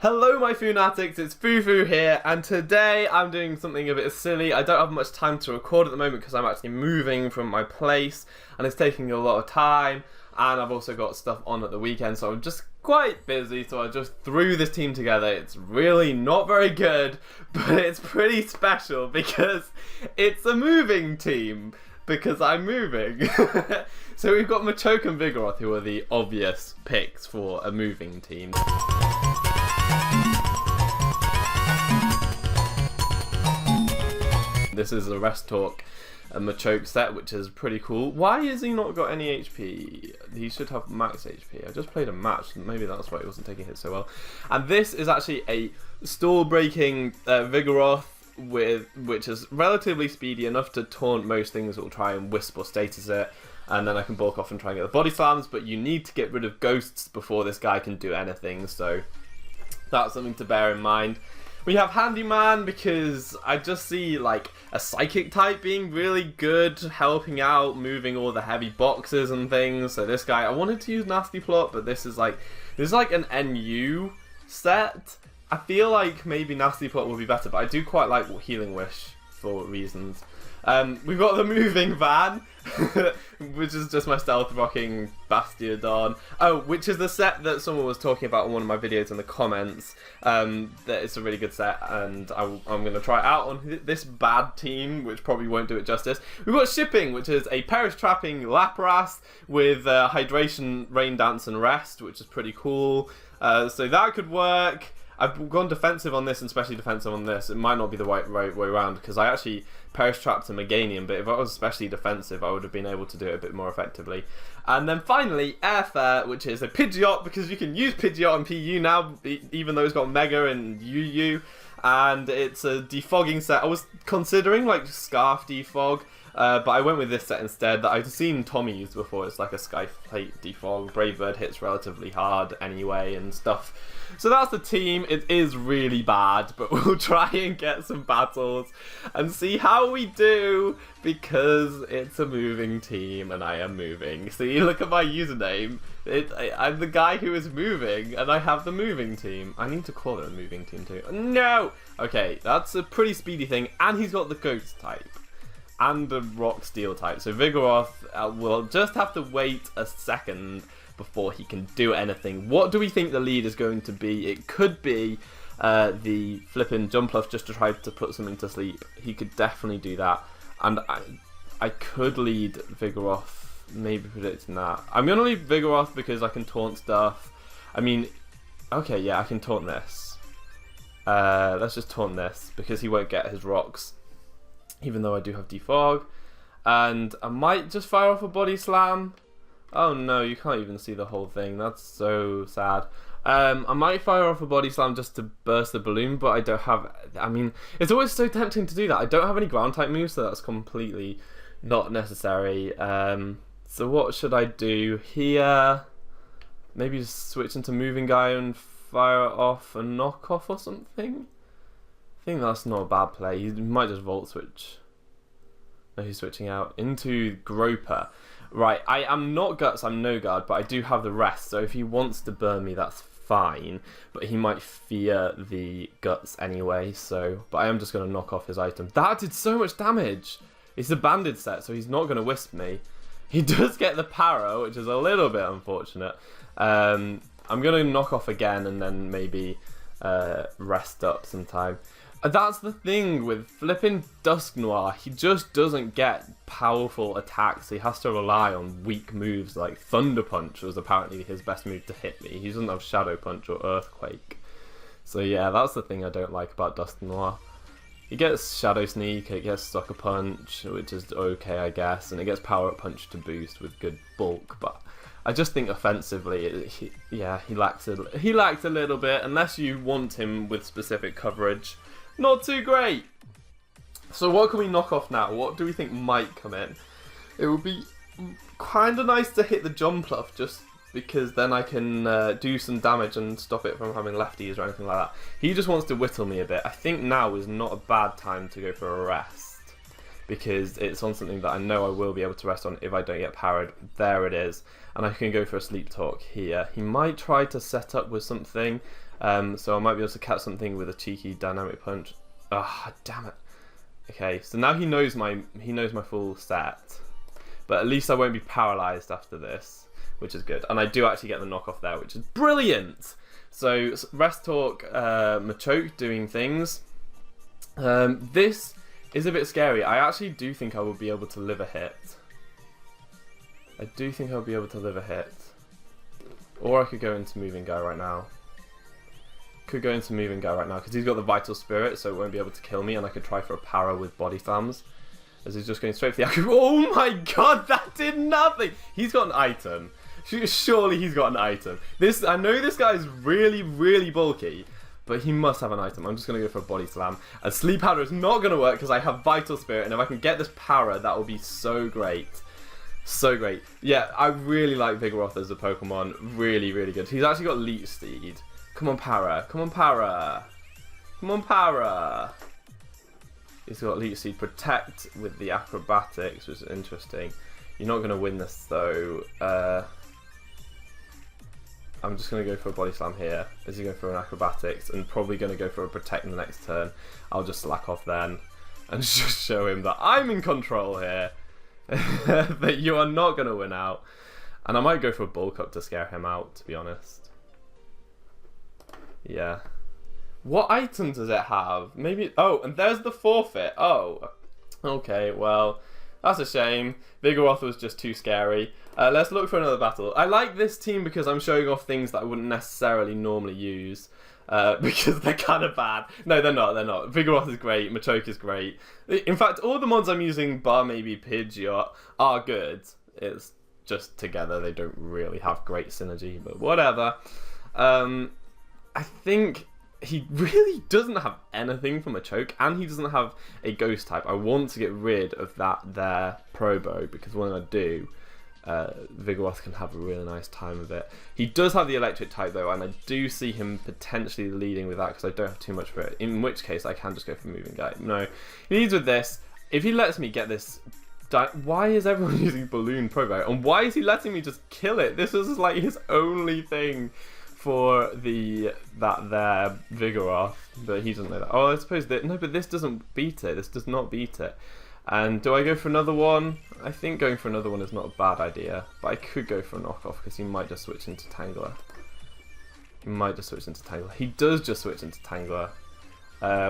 Hello my Foonatics, it's Fufu here, and today I'm doing something a bit silly. I don't have much time to record at the moment because I'm actually moving from my place and it's taking a lot of time, and I've also got stuff on at the weekend, so I'm just quite busy, so I just threw this team together. It's really not very good, but it's pretty special because it's a moving team, because I'm moving. So we've got Machoke and Vigoroth, who are the obvious picks for a moving team. This is a Rest Talk and Machoke set, which is pretty cool. Why has he not got any HP? He should have max HP. I just played a match, maybe that's why he wasn't taking hits so well. And this is actually a stall-breaking Vigoroth, which is relatively speedy enough to taunt most things that will try and wisp or status it. And then I can bulk off and try and get the body slams, but you need to get rid of ghosts before this guy can do anything, so that's something to bear in mind. We have Handyman because I just see like a psychic type being really good, helping out, moving all the heavy boxes and things. So this guy, I wanted to use Nasty Plot, but this is like an NU set. I feel like maybe Nasty Plot will be better, but I do quite like Healing Wish for reasons. We've got the moving van, which is just my stealth rocking Bastiodon. Oh, which is the set that someone was talking about in one of my videos in the comments. That it's a really good set, and I'm going to try it out on this bad team, which probably won't do it justice. We've got Shipping, which is a Perish Trapping Lapras with Hydration, Rain Dance, and Rest, which is pretty cool. So that could work. I've gone defensive on this and especially defensive on this. It might not be the right way around because I actually Perish Trapped a Meganium, but if I was especially defensive, I would have been able to do it a bit more effectively. And then finally, Airfare, which is a Pidgeot, because you can use Pidgeot on PU now, even though it's got Mega and UU. And it's a defogging set. I was considering like Scarf Defog, but I went with this set instead that I've seen Tommy use before. It's like a Skyplate Defog. Brave Bird hits relatively hard anyway and stuff. So that's the team. It is really bad, but we'll try and get some battles and see how we do, because it's a moving team and I am moving. See, look at my username. I'm the guy who is moving and I have the moving team. I need to call it a moving team too. No! Okay, that's a pretty speedy thing, and he's got the ghost type and the rock steel type. So Vigoroth will just have to wait a second before he can do anything. What do we think the lead is going to be? It could be the flipping Jumpluff just to try to put something to sleep. He could definitely do that. And I could lead Vigoroth, maybe predicting that. I'm going to lead Vigoroth because I can taunt stuff. I mean, okay, yeah, I can taunt this. Let's just taunt this because he won't get his rocks, even though I do have Defog. And I might just fire off a Body Slam. Oh no, you can't even see the whole thing. That's so sad. I might fire off a Body Slam just to burst the balloon, but I don't have... I mean, it's always so tempting to do that. I don't have any ground type moves, so that's completely not necessary. So what should I do here? Maybe just switch into Moving Guy and fire off a knockoff or something? I think that's not a bad play. He might just Volt Switch. No, he's switching out into Groper. Right, I am not Guts, I'm no guard, but I do have the Rest, so if he wants to burn me, that's fine. But he might fear the Guts anyway, so... But I am just going to knock off his item. That did so much damage! It's a banded set, so he's not going to Wisp me. He does get the Paro, which is a little bit unfortunate. I'm going to knock off again and then maybe rest up some time. That's the thing with flipping Dusknoir, he just doesn't get powerful attacks. He has to rely on weak moves like Thunder Punch was apparently his best move to hit me. He doesn't have Shadow Punch or Earthquake. So yeah, that's the thing I don't like about Dusknoir. He gets Shadow Sneak, it gets Sucker Punch, which is okay I guess, and it gets Power Up Punch to boost with good bulk, but I just think offensively, he lacks a little bit, unless you want him with specific coverage. Not too great. So what can we knock off now? What do we think might come in? It would be kind of nice to hit the Jumpluff just because then I can do some damage and stop it from having lefties or anything like that. He just wants to whittle me a bit. I think now is not a bad time to go for a rest because it's on something that I know I will be able to rest on if I don't get parried. There it is. And I can go for a Sleep Talk here. He might try to set up with something. So I might be able to catch something with a cheeky dynamic punch. Ah, damn it. Okay, so now he knows my full set, but at least I won't be paralyzed after this, which is good. And I do actually get the knockoff there, which is brilliant. So rest talk, Machoke doing things. This is a bit scary. I actually do think I will be able to live a hit. I do think I'll be able to live a hit. Or I could go into moving guy right now. Could go into moving guy right now because he's got the vital spirit, so it won't be able to kill me, and I could try for a para with body slams. As he's just going straight for the accurate. Oh my god, that did nothing! He's got an item. Surely he's got an item. I know this guy is really, really bulky, but he must have an item. I'm just going to go for a body slam. And sleep powder is not going to work because I have vital spirit, and if I can get this para, that will be so great. So great. Yeah, I really like Vigoroth as a Pokemon. Really, really good. He's actually got Leech Seed. Come on, Para. Come on, Para. Come on, Para. He's got Leech Seed Protect with the Acrobatics, which is interesting. You're not going to win this, though. I'm just going to go for a Body Slam here. Is he going for an Acrobatics? And probably going to go for a Protect in the next turn. I'll just slack off then. And just show him that I'm in control here. That you are not going to win out. And I might go for a Bulk Up to scare him out, to be honest. Yeah. What item does it have? Maybe... Oh, and there's the forfeit. Oh. Okay, well, that's a shame. Vigoroth was just too scary. Let's look for another battle. I like this team because I'm showing off things that I wouldn't necessarily normally use. Because they're kind of bad. No, they're not. They're not. Vigoroth is great. Machoke is great. In fact, all the mods I'm using, bar maybe Pidgeot, are good. It's just together. They don't really have great synergy, but whatever. I think he really doesn't have anything from a choke, and he doesn't have a ghost type. I want to get rid of that there Probo, because when I do, Vigoroth can have a really nice time of it. He does have the electric type though, and I do see him potentially leading with that because I don't have too much for it, in which case I can just go for moving guy. No, he leads with this. If he lets me get this... Why is everyone using Balloon Probo? And why is he letting me just kill it? This is like his only thing for that there Vigoroth, but he doesn't know that. Oh, I suppose that... No, but this doesn't beat it. This does not beat it. And do I go for another one? I think going for another one is not a bad idea, but I could go for a knockoff because he might just switch into Tangler. He might just switch into Tangler. He does just switch into Tangler.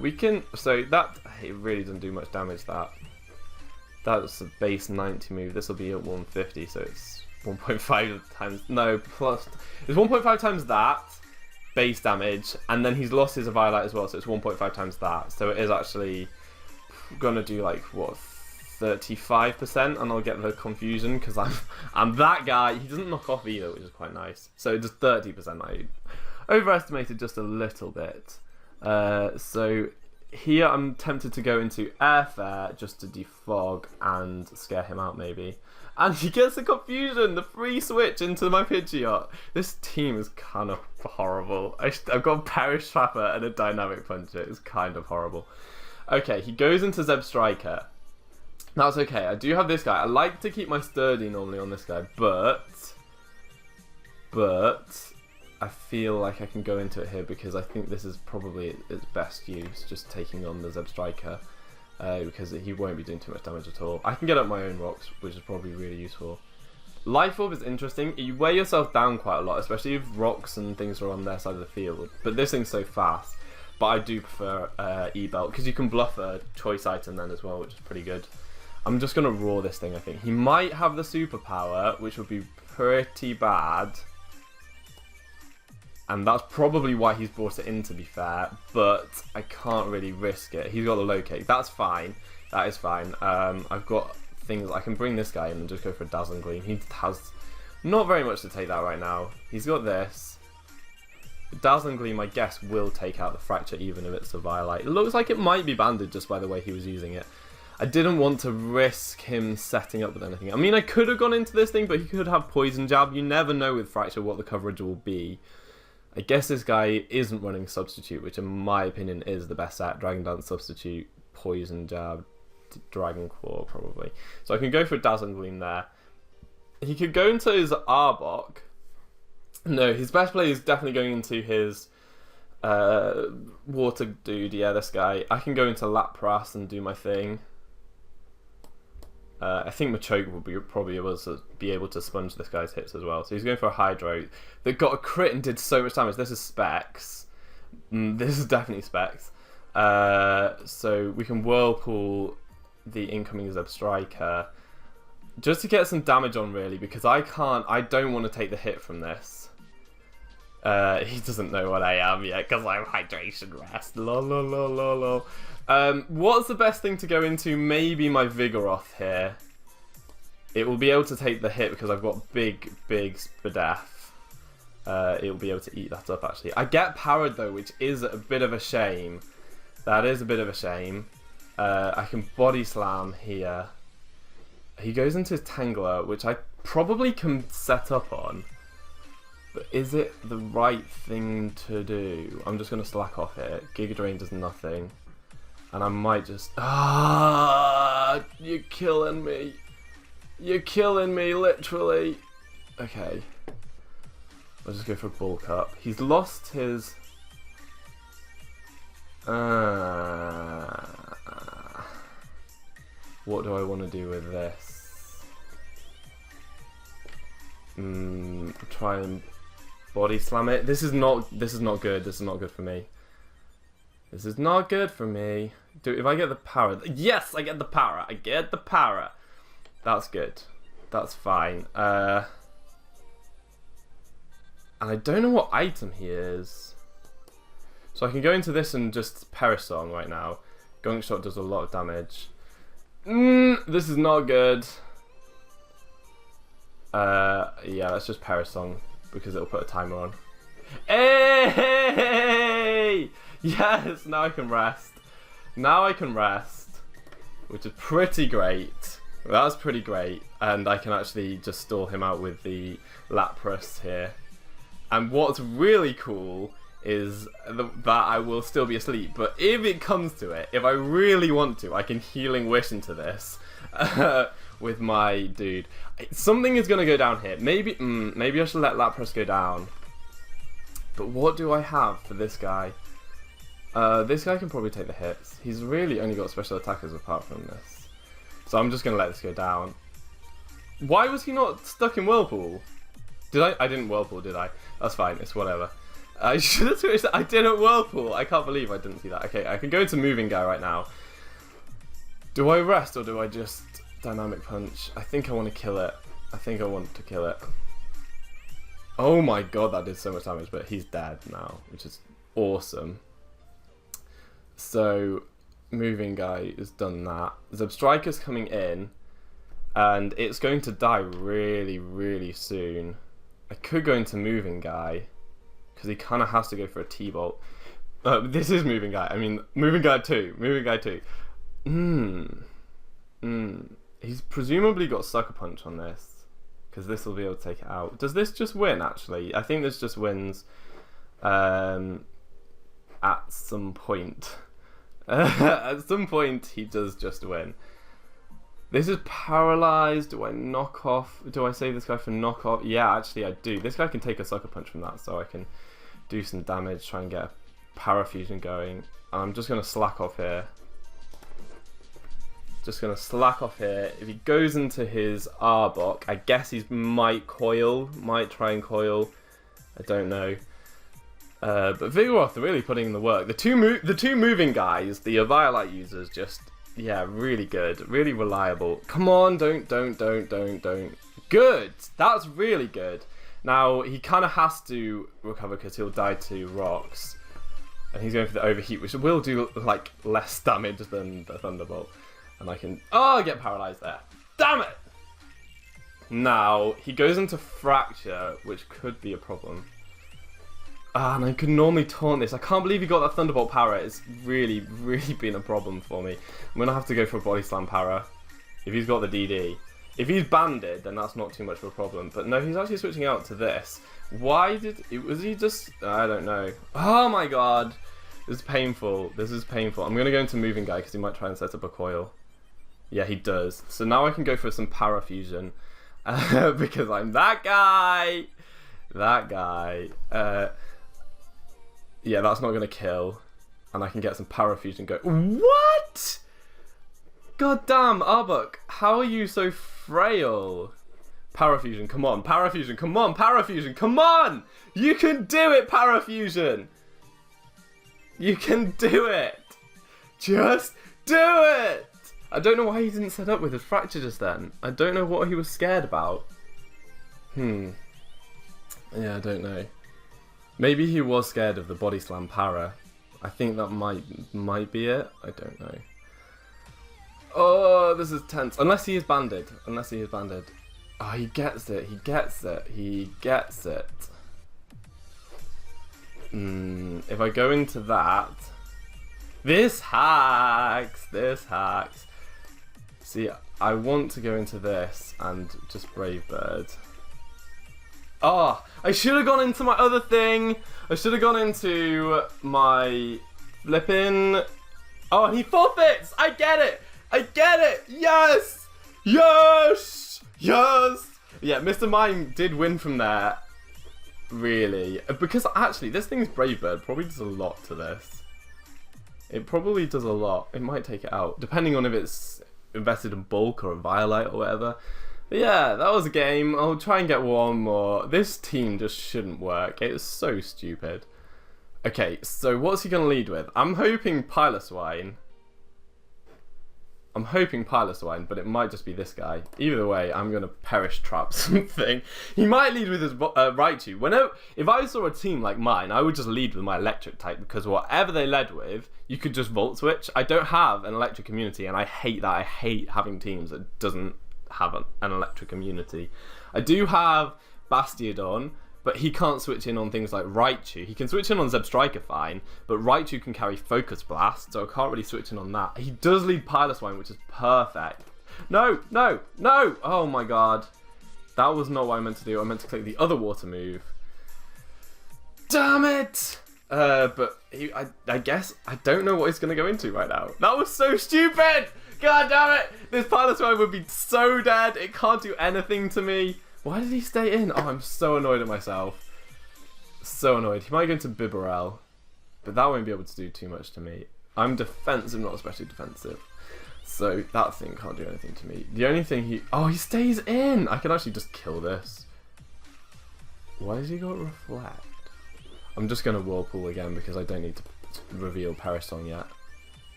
We can... So that... It really doesn't do much damage, that. That's a base 90 move. This will be at 150, so it's 1.5 times... No, plus... It's 1.5 times that base damage, and then he's lost his Violet as well, so it's 1.5 times that. So it is actually gonna do like, what, 35%, and I'll get the confusion, because I'm that guy. He doesn't knock off either, which is quite nice. So it does 30%. I overestimated just a little bit. So... Here I'm tempted to go into Airfare just to defog and scare him out maybe. And he gets the confusion, the free switch into my Pidgeot. This team is kind of horrible. I've got a Perish Trapper and a Dynamic Puncher. It's kind of horrible. Okay, he goes into Zeb Striker. That's okay. I do have this guy. I like to keep my Sturdy normally on this guy, but I feel like I can go into it here because I think this is probably its best use, just taking on the Zeb Striker, because he won't be doing too much damage at all. I can get up my own rocks, which is probably really useful. Life Orb is interesting. You wear yourself down quite a lot, especially if rocks and things are on their side of the field, but this thing's so fast. But I do prefer E-Belt, because you can bluff a choice item then as well, which is pretty good. I'm just going to roar this thing, I think. He might have the superpower, which would be pretty bad. And that's probably why he's brought it in, to be fair, but I can't really risk it. He's got the locate. That's fine. That is fine. I've got things... I can bring this guy in and just go for a Dazzling Gleam. He has not very much to take that right now. He's got this. Dazzling Gleam, I guess, will take out the Fracture, even if it's a Violet. It looks like it might be banded just by the way he was using it. I didn't want to risk him setting up with anything. I mean, I could have gone into this thing, but he could have Poison Jab. You never know with Fracture what the coverage will be. I guess this guy isn't running Substitute, which in my opinion is the best set. Dragon Dance Substitute, Poison Jab, Dragon Claw probably. So I can go for a Dazzling Gleam there. He could go into his Arbok. No, his best play is definitely going into his Water dude, yeah, this guy. I can go into Lapras and do my thing. I think Machoke will probably be able to sponge this guy's hits as well. So he's going for a Hydro that got a crit and did so much damage. This is Specs. This is definitely Specs. So we can Whirlpool the incoming Zebstrika just to get some damage on, really, because I don't want to take the hit from this. He doesn't know what I am yet because I'm Hydration Rest. Lol, lol, lol, lol, lol. What's the best thing to go into? Maybe my Vigoroth here. It will be able to take the hit because I've got big Spadef. It will be able to eat that up, actually. I get powered, though, which is a bit of a shame. That is a bit of a shame. I can Body Slam here. He goes into his Tangler, which I probably can set up on. But is it the right thing to do? I'm just going to slack off here. Giga Drain does nothing. And I might just... You're killing me. You're killing me, literally. Okay. I'll just go for a Bulk Up. He's lost his... What do I want to do with this? Try and Body Slam it. This is not good. This is not good for me. This is not good for me. If I get the power... Yes, I get the power. I get the power. That's good. That's fine. And I don't know what item he is. So I can go into this and just Perish Song right now. Gunk Shot does a lot of damage. This is not good. Yeah, let's just Perish Song because it'll put a timer on. Hey! Yes, now I can rest. Now I can rest, which is pretty great. That's pretty great, and I can actually just stall him out with the Lapras here. And what's really cool is that I will still be asleep, but if it comes to it, if I really want to, I can Healing Wish into this with my dude. Something is going to go down here. Maybe I should let Lapras go down. But what do I have for this guy? This guy can probably take the hits. He's really only got special attackers apart from this. So I'm just going to let this go down. Why was he not stuck in Whirlpool? Did I? I didn't Whirlpool, did I? That's fine, it's whatever. I should have switched that. I didn't Whirlpool. I can't believe I didn't see that. Okay, I can go into Moving Guy right now. Do I rest or do I just Dynamic Punch? I think I want to kill it. I think I want to kill it. Oh my god, that did so much damage, but he's dead now, which is awesome. So, Moving Guy has done that. Zebstrika's coming in, and it's going to die really, really soon. I could go into Moving Guy, because he kind of has to go for a T-Bolt. This is Moving Guy. I mean, Moving Guy 2. Moving Guy 2. He's presumably got Sucker Punch on this, because this will be able to take it out. Does this just win, actually? I think this just wins at some point. At some point, he does just win. This is Paralyzed. Do I knock off? Do I save this guy for knock off? Yeah, actually I do. This guy can take a Sucker Punch from that, so I can do some damage, try and get a Parafusion going. And I'm just going to slack off here. Just going to slack off here. If he goes into his Arbok, I guess he might coil. Might try and coil. I don't know. But Vigoroth are really putting in the work. The two moving guys, the Violite users, just... Yeah, really good. Really reliable. Come on, don't. Good! That's really good. Now, he kind of has to recover because he'll die to rocks. And he's going for the Overheat, which will do, like, less damage than the Thunderbolt. And I can... Oh, I get paralyzed there. Damn it! Now, he goes into Fracture, which could be a problem. And I could normally taunt this. I can't believe he got that Thunderbolt power. It's really, really been a problem for me. I'm going to have to go for a Body Slam power if he's got the DD. If he's banded, then that's not too much of a problem. But no, he's actually switching out to this. Why did... Was he just... I don't know. Oh my god. This is painful. This is painful. I'm going to go into Moving Guy because he might try and set up a coil. Yeah, he does. So now I can go for some Parafusion. Because I'm that guy. That guy. Yeah, that's not going to kill. And I can get some Parafusion and go... What? God damn, Arbok, how are you so frail? Parafusion, come on. Parafusion, come on. Parafusion, come on! You can do it, Parafusion! You can do it! Just do it! I don't know why he didn't set up with his fracture just then. I don't know what he was scared about. Yeah, I don't know. Maybe he was scared of the body slam para. I think that might be it. I don't know. Oh, this is tense. Unless he is banded. Unless he is banded. Oh, he gets it. He gets it. He gets it. If I go into that... This hacks. This hacks. See, I want to go into this and just Brave Bird. Oh, I should have gone into my other thing. I should have gone into my flipping... Oh, and he forfeits! I get it! I get it! Yes! Yes! Yes! Yeah, Mr. Mime did win from there. Really. Because actually, this thing's Brave Bird probably does a lot to this. It probably does a lot. It might take it out. Depending on if it's invested in bulk or a Violite or whatever. But yeah, that was a game. I'll try and get one more. This team just shouldn't work. It is so stupid. Okay, so what's he going to lead with? I'm hoping Piloswine. But it might just be this guy. Either way, I'm going to Perish Trap something. He might lead with his Raichu. If I saw a team like mine, I would just lead with my electric type, because whatever they led with, you could just Volt Switch. I don't have an electric immunity, and I hate that. I hate having teams that doesn't have an electric immunity. I do have Bastiodon, but he can't switch in on things like Raichu. He can switch in on Zebstrika fine, but Raichu can carry Focus Blast, so I can't really switch in on that. He does lead Piloswine, which is perfect. No, no, no! Oh my god. That was not what I meant to do. I meant to click the other water move. Damn it! But I guess I don't know what he's going to go into right now. That was so stupid! God damn it! This Piloswine would be so dead. It can't do anything to me. Why did he stay in? Oh, I'm so annoyed at myself. So annoyed. He might go into Bibarel, but that won't be able to do too much to me. I'm defensive, not especially defensive. So that thing can't do anything to me. The only thing he... Oh, he stays in! I can actually just kill this. Why has he got Reflect? I'm just going to Whirlpool again because I don't need to reveal Perisong yet.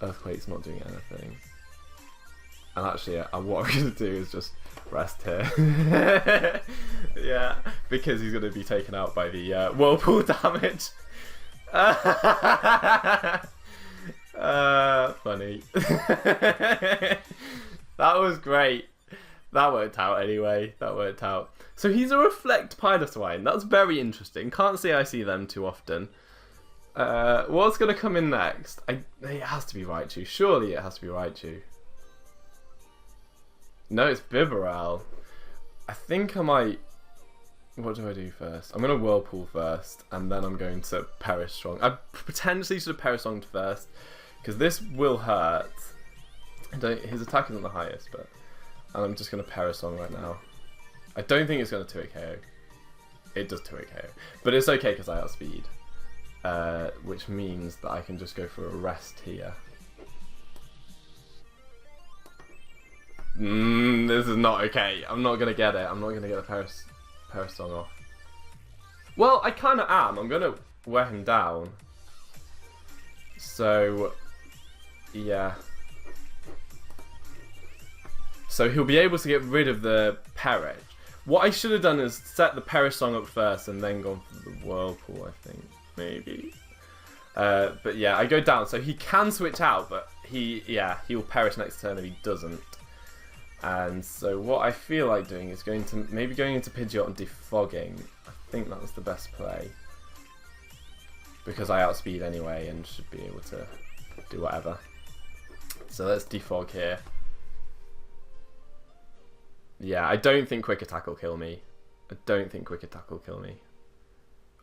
Earthquake's not doing anything. And actually, what I'm going to do is just rest here. Yeah, because he's going to be taken out by the Whirlpool damage. Funny. That was great. That worked out anyway. That worked out. So he's a Reflect Piloswine. That's very interesting. Can't say I see them too often. What's going to come in next? It has to be Raichu. Surely it has to be Raichu. No, it's Bibarel. I think I might... What do I do first? I'm going to Whirlpool first, and then I'm going to Perish Strong. I potentially should have Perish Stronged first, because this will hurt. His attack isn't the highest, but... And I'm just going to Perish Strong right now. I don't think it's going to 2-hit KO. It does 2-hit KO. But it's okay because I outspeed. Which means that I can just go for a rest here. This is not okay. I'm not going to get it. I'm not going to get the Perisong off. Well, I kind of am. I'm going to wear him down. So, yeah. So he'll be able to get rid of the Perish. What I should have done is set the Perisong up first and then gone for the Whirlpool, I think. Maybe. But yeah, I go down. So he can switch out, but he'll perish next turn if he doesn't. And so what I feel like doing is maybe going into Pidgeot and defogging. I think that's the best play. Because I outspeed anyway and should be able to do whatever. So let's defog here. Yeah, I don't think Quick Attack will kill me.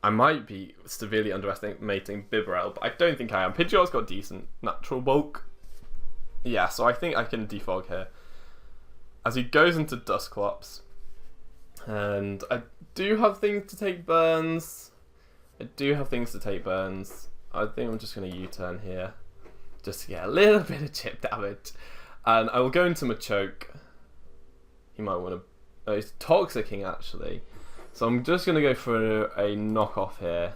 I might be severely underestimating Bibarel, but I don't think I am. Pidgeot's got decent natural bulk. Yeah, so I think I can defog here. As he goes into Dusclops. And I do have things to take burns. I do have things to take burns. I think I'm just going to U-turn here. Just to get a little bit of chip damage. And I will go into Machoke. He might want to... Oh, he's Toxicking, actually. So I'm just going to go for a knockoff here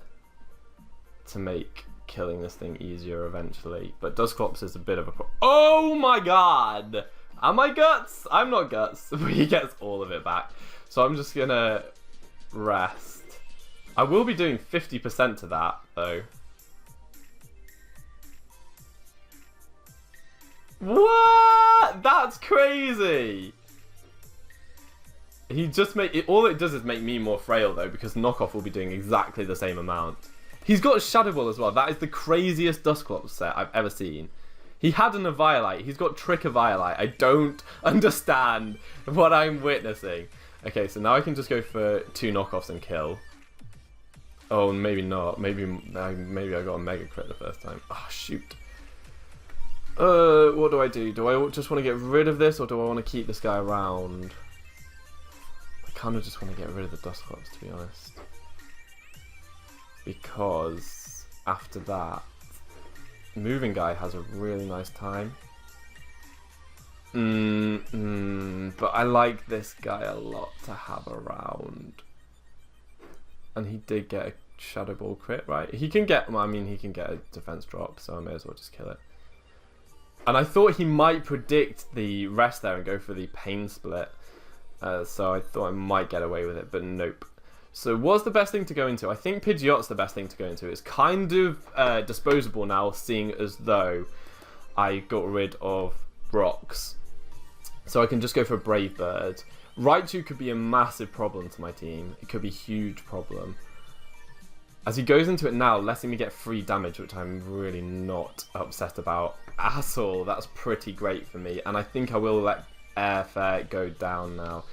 to make killing this thing easier eventually. But Dusclops is a bit of a problem. Oh my god! Am I Guts? I'm not Guts. But he gets all of it back. So I'm just going to rest. I will be doing 50% to that, though. What? That's crazy! He just all it does is make me more frail though, because knockoff will be doing exactly the same amount. He's got a Shadow Ball as well. That is the craziest Dusclops set I've ever seen. He had an Eviolite. He's got Trick Eviolite. I don't understand what I'm witnessing. Okay, so now I can just go for 2 knockoffs and kill. Oh, maybe not. Maybe I got a Mega Crit the first time. Oh, shoot. What do I do? Do I just want to get rid of this, or do I want to keep this guy around? I kind of just want to get rid of the Dusclops, to be honest. Because after that, Moving Guy has a really nice time. But I like this guy a lot to have around. And he did get a Shadow Ball crit, right? He can get, well, I mean, he can get a defense drop, so I may as well just kill it. And I thought he might predict the rest there and go for the Pain Split. So I thought I might get away with it, but nope. So what's the best thing to go into? I think Pidgeot's the best thing to go into. It's kind of disposable now, seeing as though I got rid of rocks. So I can just go for a Brave Bird. Raichu could be a massive problem to my team. It could be a huge problem. As he goes into it now, letting me get free damage, which I'm really not upset about at all. That's pretty great for me. And I think I will let Airfare go down now,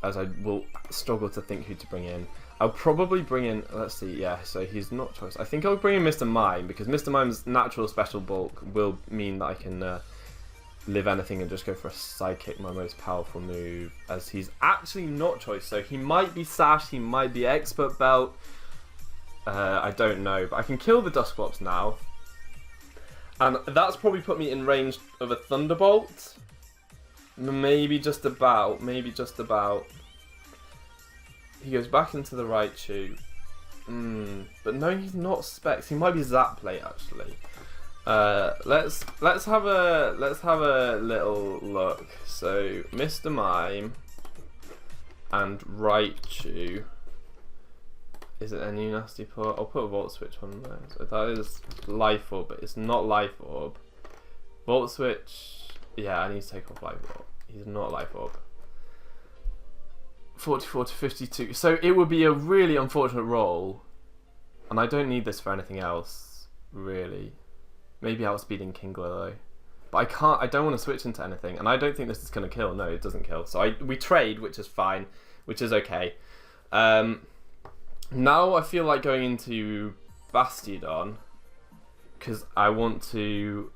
as I will struggle to think who to bring in. I'll probably bring in, let's see, yeah, so he's not choice. I think I'll bring in Mr. Mime, because Mr. Mime's natural special bulk will mean that I can live anything and just go for a Psychic, my most powerful move, as he's actually not choice. So he might be Sash, he might be Expert Belt. I don't know, but I can kill the Dusclops now. And that's probably put me in range of a Thunderbolt. Maybe just about, He goes back into the Raichu. But no, he's not Specs. He might be Zap Plate actually. Let's have a little look. So Mr. Mime and Raichu. Is it any nasty put? I'll put a Volt Switch on there. So that is Life Orb, but it's not Life Orb. Volt Switch. Yeah, I need to take off Life Orb. He's not Life Orb. 44 to 52. So it would be a really unfortunate roll. And I don't need this for anything else, really. Maybe outspeeding Kingler though. But I don't want to switch into anything. And I don't think this is going to kill. No, it doesn't kill. So we trade, which is fine. Which is okay. Now I feel like going into Bastiodon. Because I want to...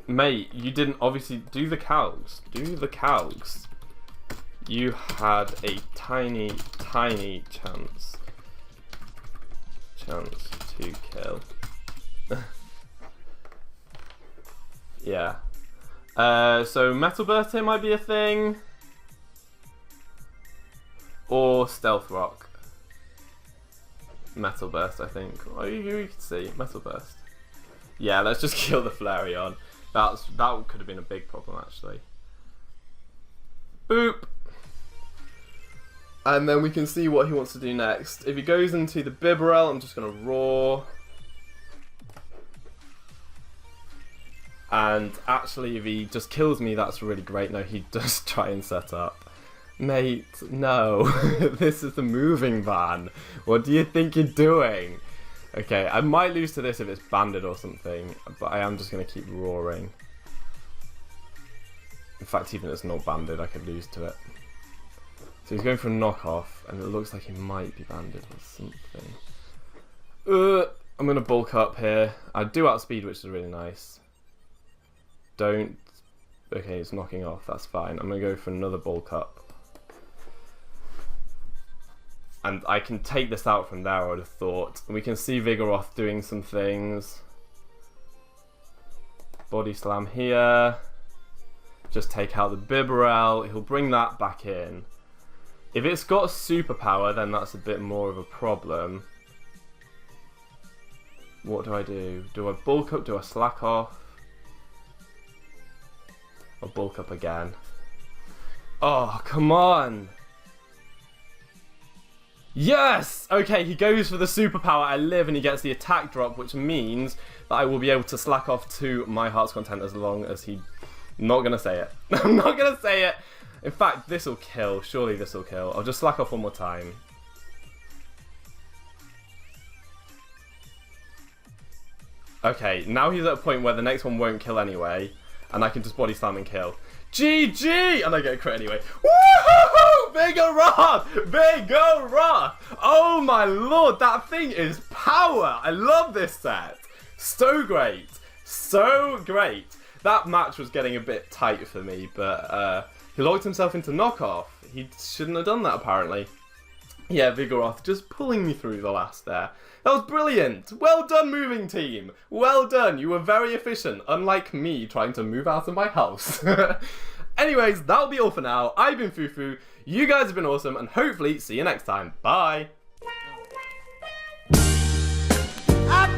Mate, you didn't obviously do the Calgs. Do the Calgs. You had a tiny chance to kill. Yeah. So Metal Burst here might be a thing. Or Stealth Rock. Metal Burst, I think. Oh, you can see. Metal Burst. Yeah, let's just kill the Flareon. That could have been a big problem, actually. Boop! And then we can see what he wants to do next. If he goes into the Bibarel, I'm just going to Roar. And actually, if he just kills me, that's really great. No, he does try and set up. Mate, no. This is the moving van. What do you think you're doing? Okay, I might lose to this if it's banded or something, but I am just going to keep roaring. In fact, even if it's not banded, I could lose to it. So he's going for a knockoff, and it looks like he might be banded or something. I'm going to bulk up here. I do outspeed, which is really nice. Don't... Okay, it's knocking off, that's fine. I'm going to go for another bulk up. And I can take this out from there, I would have thought. And we can see Vigoroth doing some things. Body slam here. Just take out the Bibarel. He'll bring that back in. If it's got superpower, then that's a bit more of a problem. What do I do? Do I bulk up? Do I slack off? I'll bulk up again. Oh, come on! Yes! Okay, he goes for the superpower. I live and he gets the attack drop, which means that I will be able to slack off to my heart's content as long as he... Not gonna say it. I'm not gonna say it! In fact, this will kill. Surely this will kill. I'll just slack off one more time. Okay, now he's at a point where the next one won't kill anyway, and I can just body slam and kill. GG! And I get a crit anyway. Woohoo! Vigoroth! Vigoroth! Oh my lord, that thing is power! I love this set. So great. So great. That match was getting a bit tight for me, but he locked himself into knockoff. He shouldn't have done that, apparently. Yeah, Vigoroth just pulling me through the last there. That was brilliant! Well done, moving team! Well done, you were very efficient, unlike me trying to move out of my house. Anyways, that'll be all for now. I've been Fufu, you guys have been awesome, and hopefully see you next time. Bye!